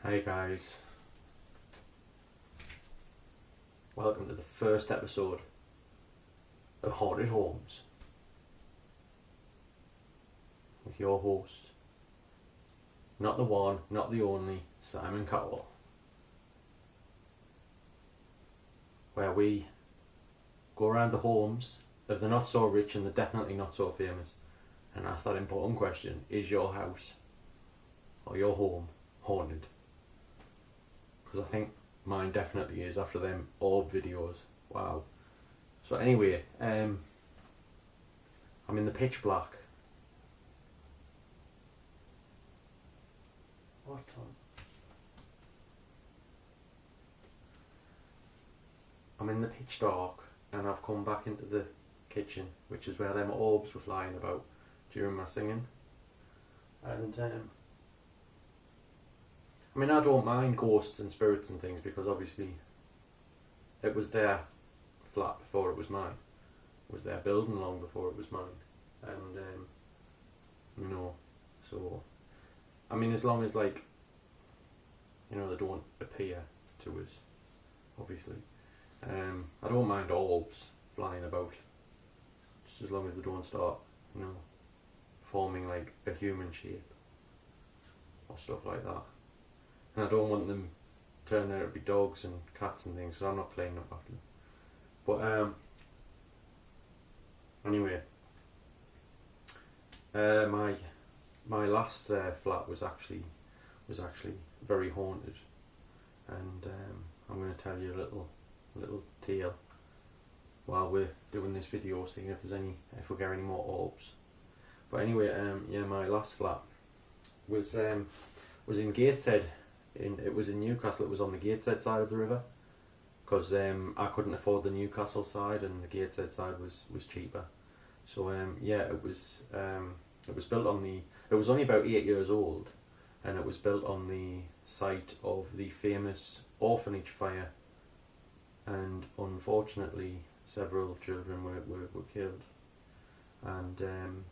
Hey guys, welcome to the first episode of Haunted Homes with your host, not the one, not the only, Simon Cowell, where we go around the homes of the not so rich and the definitely not so famous and ask that important question: is your house or your home haunted? Because I think mine definitely is after them orb videos. Wow. So anyway, I'm in the pitch black. What time? I'm in the pitch dark and I've come back into the kitchen, which is where them orbs were flying about during my singing. And I mean, I don't mind ghosts and spirits and things because obviously it was their flat before it was mine. It was their building long before it was mine. And, so, I mean, as long as, they don't appear to us, obviously. I don't mind orbs flying about, just as long as they don't start, forming like a human shape or stuff like that. And I don't want them turning out to be dogs and cats and things, so I'm not cleaning up after them. But anyway, my last flat was actually very haunted, and I'm going to tell you a little tale while we're doing this video, seeing if we get any more orbs. But anyway, my last flat was in Gateshead. It was in Newcastle. It was on the Gateshead side of the river, because I couldn't afford the Newcastle side and the Gateshead side was cheaper. So it was built on the. It was only about 8 years old, and it was built on the site of the famous orphanage fire, and unfortunately several children were killed. And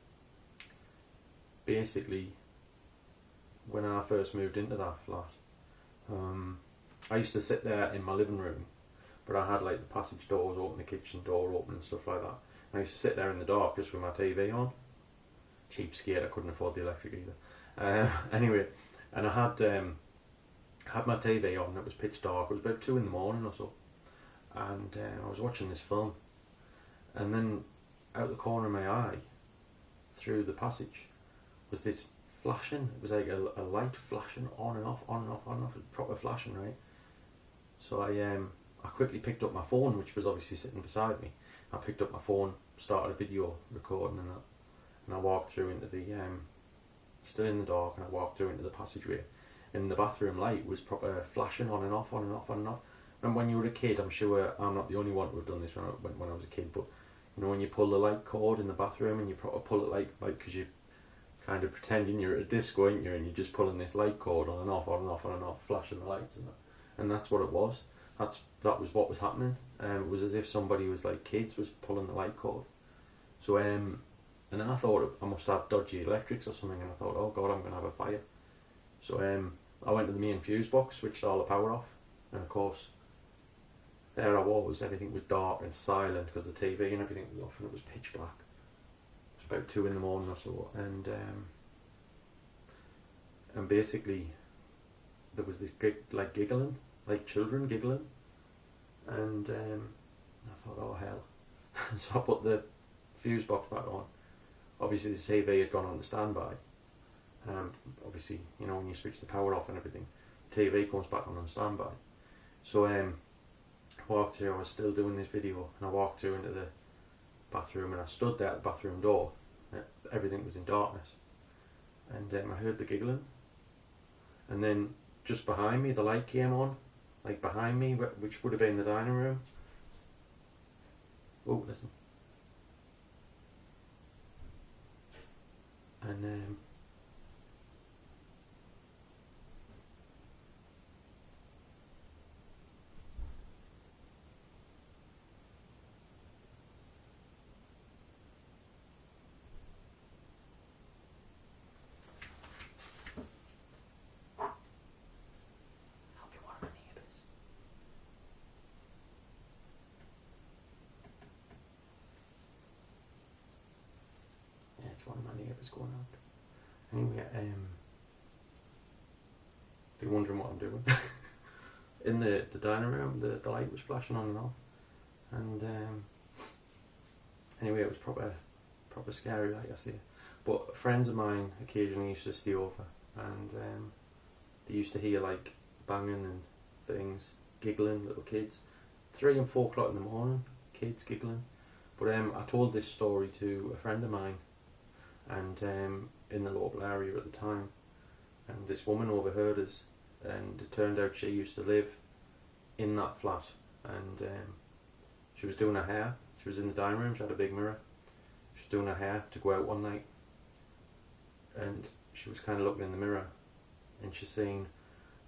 basically, when I first moved into that flat, I used to sit there in my living room, but I had like the passage doors open, the kitchen door open and stuff like that. And I used to sit there in the dark just with my TV on. Cheapskate, I couldn't afford the electric either. Anyway, and I had my TV on, it was pitch dark, it was about 2 in the morning or so. And I was watching this film, and then out the corner of my eye, through the passage, was this flashing. It was like a light flashing on and off, on and off, on and off. It was proper flashing, right? So I quickly picked up my phone, which was obviously sitting beside me. I picked up my phone, started a video recording and that, and I walked through into the still in the dark, and I walked through into the passageway, and the bathroom light was proper flashing on and off, on and off, on and off. And when you were a kid, I'm sure I'm not the only one to have done this when I was a kid, but when you pull the light cord in the bathroom and you proper pull it like because you kind of pretending you're at a disco, ain't you, and you're just pulling this light cord on and off, on and off, on and off, flashing the lights and that. And that's what it was. That was what was happening. It was as if somebody was like kids was pulling the light cord. So and I thought I must have dodgy electrics or something, and I thought, oh god, I'm going to have a fire. So I went to the main fuse box, switched all the power off, and of course there I was, everything was dark and silent because the TV and everything was off, and it was pitch black. It was about 2 in the morning or so, and basically there was this giggling, like children giggling, and I thought, oh hell. So I put the fuse box back on. Obviously the TV had gone on to standby. Obviously, when you switch the power off and everything, the TV comes back on standby. So walked through, I was still doing this video, and I walked through into the bathroom, and I stood there at the bathroom door. Everything was in darkness, and I heard the giggling, and then just behind me the light came on, like behind me, which would have been the dining room. Oh, listen. And going out. Anyway, be wondering what I'm doing. In the dining room, the light was flashing on and off, and anyway, it was proper scary, like I say. But friends of mine occasionally used to stay over, and they used to hear like banging and things, giggling, little kids, 3 and 4 o'clock in the morning, kids giggling. But I told this story to a friend of mine, and in the local area at the time, and this woman overheard us, and it turned out she used to live in that flat, and she was doing her hair. She was in the dining room, she had a big mirror. She was doing her hair to go out one night, and she was kind of looking in the mirror, and she seen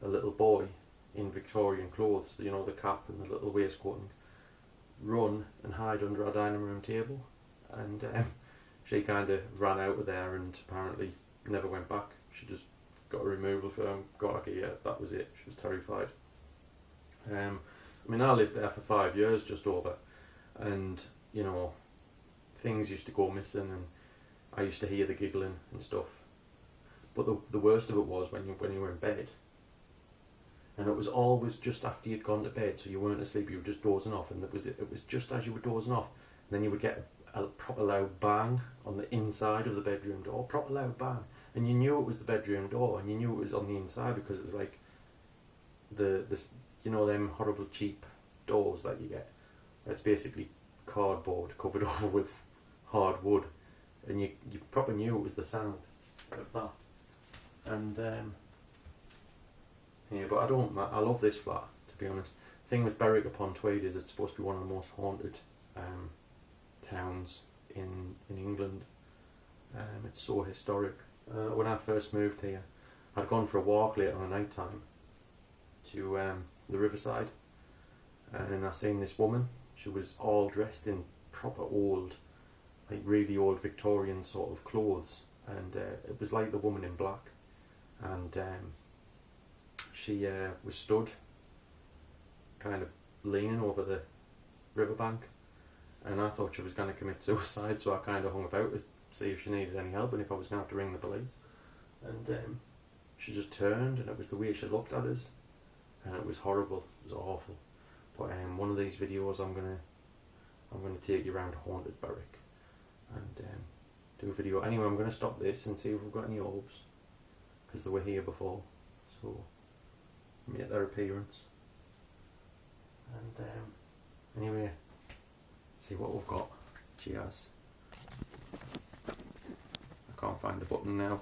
a little boy in Victorian clothes, you know, the cap and the little waistcoat, run and hide under our dining room table, and she kind of ran out of there and apparently never went back. She just got a removal firm, got a key, that was it. She was terrified. I mean, I lived there for 5 years, just over, and you know, things used to go missing, and I used to hear the giggling and stuff. But the worst of it was when you were in bed, and it was always just after you'd gone to bed, so you weren't asleep, you were just dozing off, and it was just as you were dozing off, and then you would get a proper loud bang on the inside of the bedroom door, proper loud bang, and you knew it was the bedroom door, and you knew it was on the inside because it was like this, you know, them horrible cheap doors that you get. It's basically cardboard covered over with hard wood, and you probably knew it was the sound of that. And yeah, but I love this flat, to be honest. The thing with Berwick upon Tweed is it's supposed to be one of the most haunted towns in England. It's so historic. When I first moved here, I'd gone for a walk late on a night time to the riverside, and I seen this woman. She was all dressed in proper old, like really old Victorian sort of clothes, and it was like the Woman in Black, and she was stood kind of leaning over the riverbank, and I thought she was going to commit suicide, so I kind of hung about to see if she needed any help and if I was going to have to ring the police. And she just turned, and it was the way she looked at us, and it was horrible, it was awful. But one of these videos I'm gonna take you around haunted Berwick and do a video. Anyway, I'm gonna stop this and see if we've got any orbs, because they were here before, so make their appearance. And anyway, see what we've got. Cheers. I can't find the button now.